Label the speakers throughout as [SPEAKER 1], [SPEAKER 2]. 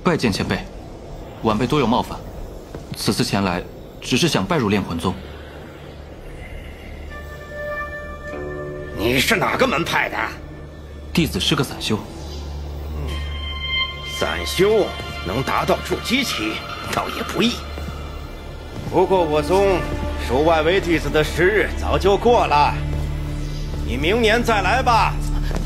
[SPEAKER 1] 拜见前辈，晚辈多有冒犯，此次前来只是想拜入炼魂宗。
[SPEAKER 2] 你是哪个门派的？
[SPEAKER 1] 弟子是个散修。
[SPEAKER 2] 散修能达到筑基期，倒也不易。不过我宗收外围弟子的时日早就过了，你明年再来吧。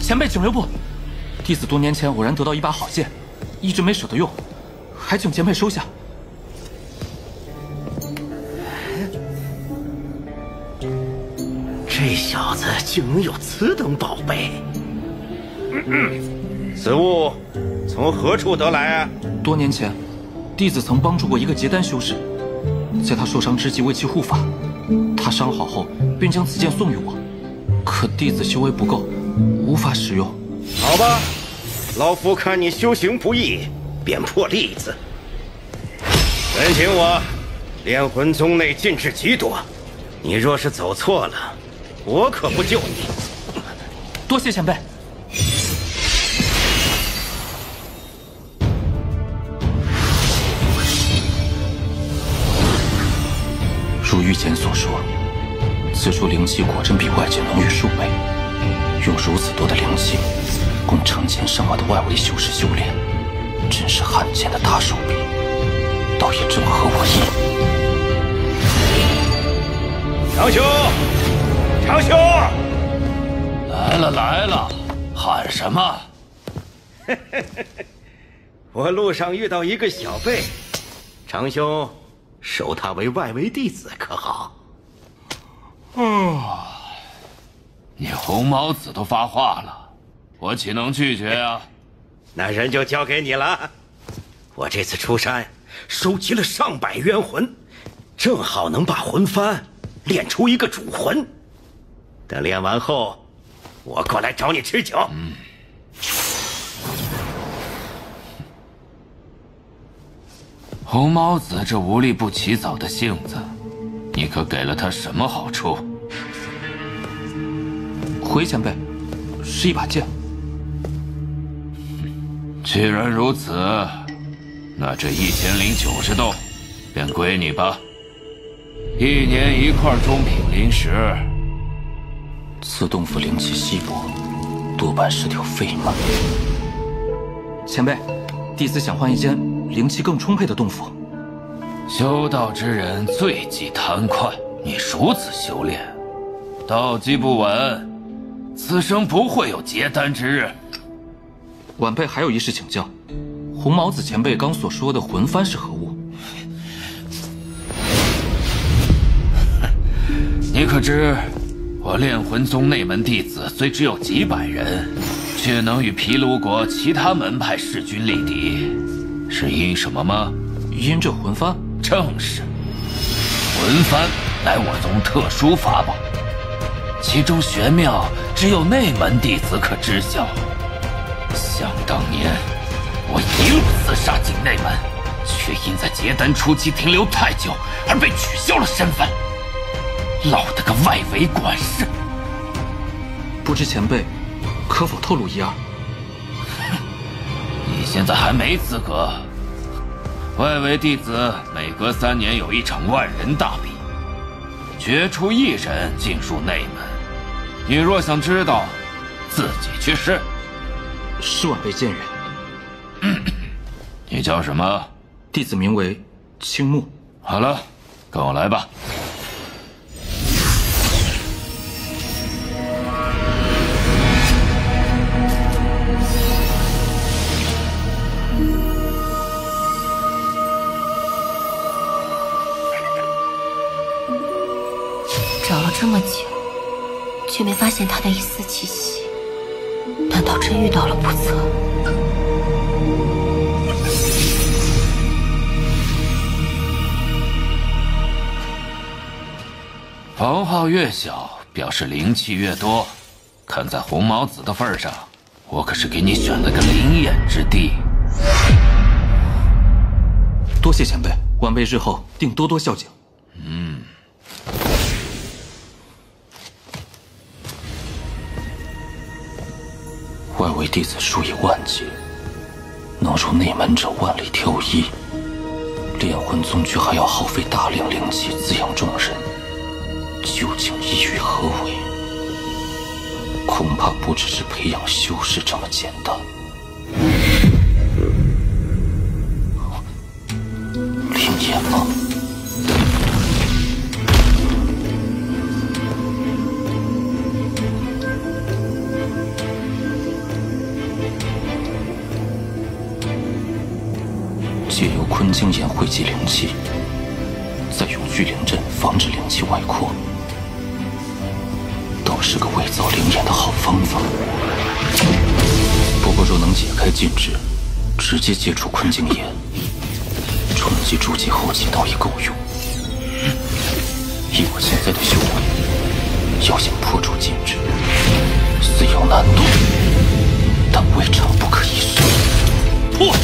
[SPEAKER 1] 前辈请留步，弟子多年前偶然得到一把好剑，一直没舍得用，还请前辈收下。
[SPEAKER 2] 这小子竟能有此等宝贝！此物从何处得来啊？
[SPEAKER 1] 多年前，弟子曾帮助过一个结丹修士，在他受伤之际为其护法，他伤好后便将此剑送予我。可弟子修为不够，无法使用。
[SPEAKER 2] 好吧，老夫看你修行不易，便破例子。跟紧我，炼魂宗内禁制极多，你若是走错了，我可不救你。
[SPEAKER 1] 多谢前辈。如御前所说，此处灵气果真比外界浓郁数倍。用如此多的灵气，供成千上万的外围修士修炼，真是罕见的大手笔，倒也正合我意。
[SPEAKER 2] 长兄，长兄，
[SPEAKER 3] 来了来了，喊什么？
[SPEAKER 2] 我路上遇到一个小辈，长兄收他为外围弟子可好？
[SPEAKER 3] 你红毛子都发话了，我岂能拒绝啊？
[SPEAKER 2] 那人就交给你了。我这次出山，收集了上百冤魂，正好能把魂幡练出一个主魂。等练完后，我过来找你吃酒。
[SPEAKER 3] 红毛子这无利不起早的性子，你可给了他什么好处？
[SPEAKER 1] 回前辈，是一把剑。
[SPEAKER 3] 既然如此，那这1090洞便归你吧。1年1块中品灵石。
[SPEAKER 1] 此洞府灵气稀薄，多半是条废门。前辈，弟子想换一间灵气更充沛的洞府。
[SPEAKER 3] 修道之人最忌贪快，你如此修炼，道基不稳，此生不会有结丹之日。
[SPEAKER 1] 晚辈还有一事请教，红毛子前辈刚所说的魂幡是何物？
[SPEAKER 3] 你可知，我炼魂宗内门弟子虽只有几百人，却能与毗卢国其他门派势均力敌，是因什么吗？
[SPEAKER 1] 因这魂幡。
[SPEAKER 3] 正是，魂幡乃我宗特殊法宝，其中玄妙只有内门弟子可知晓。想当年，我一路厮杀进内门，却因在结丹初期停留太久而被取消了身份，落得个外围管事。
[SPEAKER 1] 不知前辈可否透露一二？
[SPEAKER 3] 你现在还没资格。外围弟子每隔3年有一场万人大比，决出1人进入内门。你若想知道，自己去试。
[SPEAKER 1] 是晚辈见人。
[SPEAKER 3] 你叫什么？
[SPEAKER 1] 弟子名为青木。
[SPEAKER 3] 好了，跟我来吧。
[SPEAKER 4] 找了这么久，却没发现他的一丝气息，难道真遇到了不测？
[SPEAKER 3] 房号越小，表示灵气越多。看在红毛子的份上，我可是给你选了个灵验之地。
[SPEAKER 1] 多谢前辈，晚辈日后定多多孝敬。外围弟子数以万计，能能入内门者万里挑一，炼魂宗却还要耗费大量灵气滋养众人，究竟意欲何为？恐怕不只是培养修士这么简单。灵眼吗？借由坤晶眼汇集灵气，再用聚灵阵防止灵气外扩，倒是个伪造灵眼的好方法。不过若能解开禁制，直接接触坤晶眼，冲击筑基后期倒也够用。以我现在的修为，要想破除禁制，虽有难度，但未尝不可一试。破！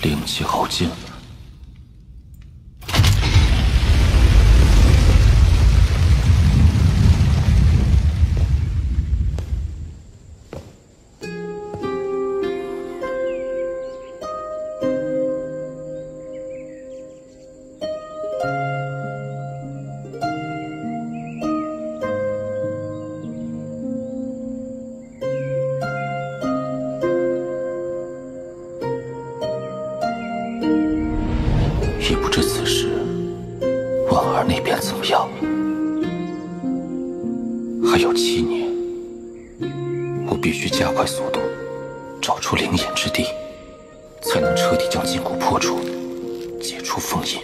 [SPEAKER 1] 灵气耗尽了。也不知此时婉儿那边怎么样了。还有7年，我必须加快速度，找出灵眼之地，才能彻底将禁锢破除，解除封印。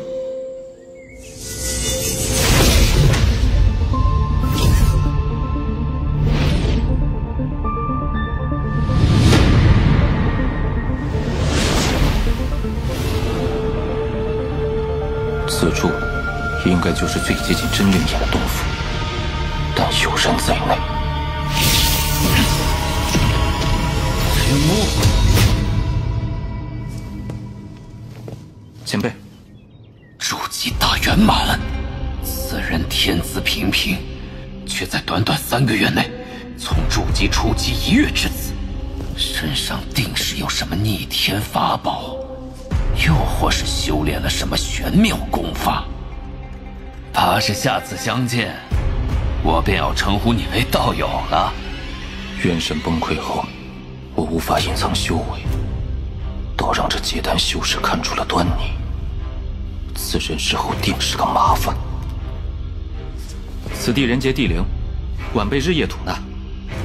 [SPEAKER 1] 此处应该就是最接近真灵眼的洞府，但有人在内。
[SPEAKER 3] 天幕，
[SPEAKER 1] 前辈，
[SPEAKER 3] 筑基大圆满，此人天资平平，却在短短3个月内从筑基初级一跃至此，身上定是有什么逆天法宝。又或是修炼了什么玄妙功法，怕是下次相见，我便要称呼你为道友了。
[SPEAKER 1] 元神崩溃后，我无法隐藏修为，倒让这结丹修士看出了端倪。此人日后定是个麻烦。此地人杰地灵，晚辈日夜吐纳，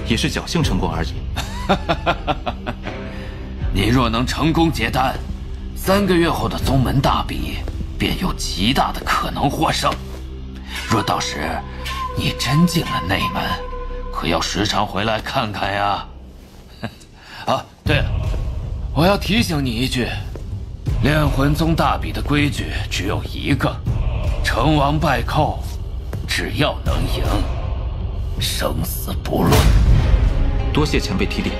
[SPEAKER 1] 也是侥幸成功而已。
[SPEAKER 3] 你若能成功结丹，3个月后的宗门大比，便有极大的可能获胜。若到时你真进了内门，可要时常回来看看呀。啊，对了，我要提醒你一句，炼魂宗大比的规矩只有一个：成王败寇，只要能赢，生死不论。
[SPEAKER 1] 多谢前辈提点。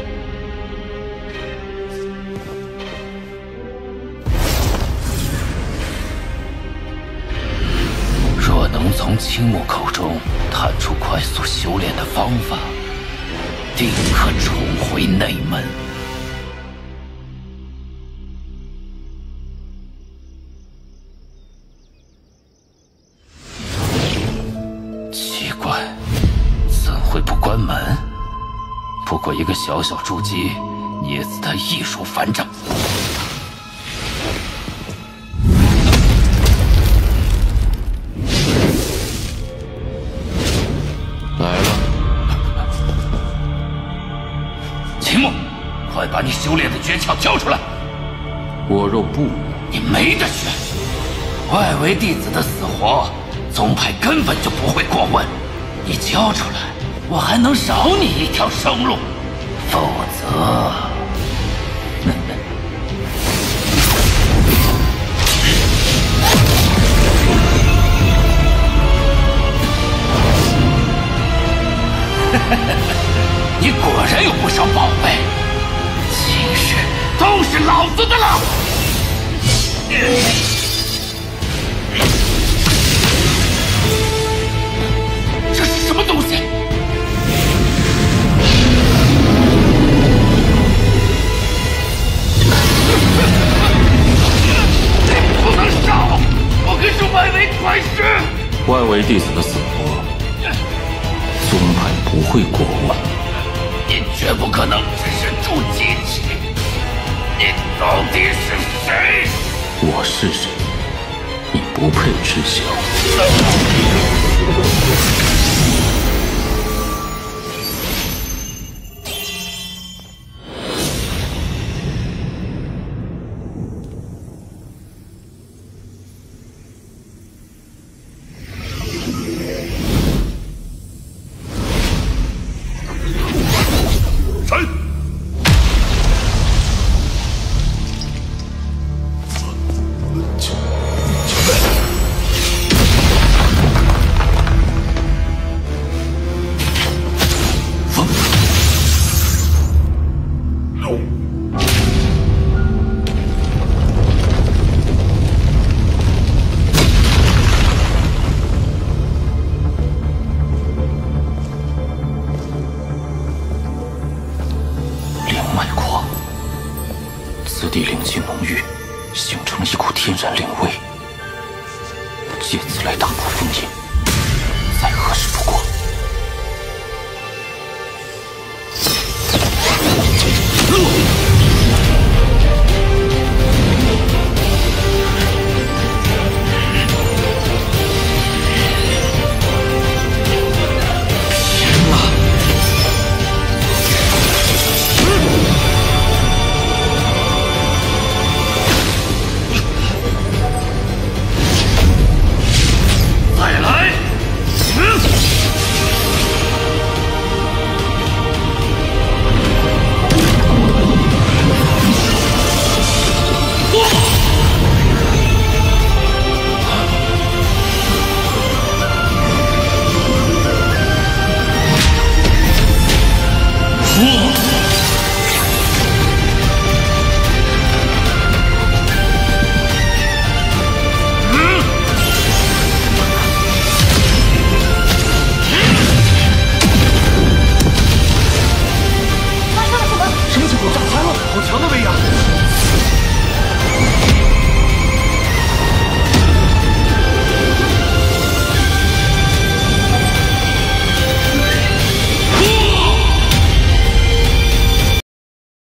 [SPEAKER 3] 若能从青木口中探出快速修炼的方法，定可重回内门。奇怪，怎会不关门？不过一个小小筑基，捏死他易如反掌。快把你修炼的诀窍交出来！
[SPEAKER 1] 我若不，
[SPEAKER 3] 你没得选。外围弟子的死活，宗派根本就不会过问。你交出来，我还能少你一条生路。否则，你果然有不少宝贝，其实都是老子的了。这是什么东西？不能少！我可是外围传师。
[SPEAKER 1] 外围弟子的死活，宗派不会过问。
[SPEAKER 3] 你绝不可能只是助机器。你到底是谁？
[SPEAKER 1] 我是谁？你不配知晓。此地灵气浓郁，形成了一股天然灵威，借此来打破封印。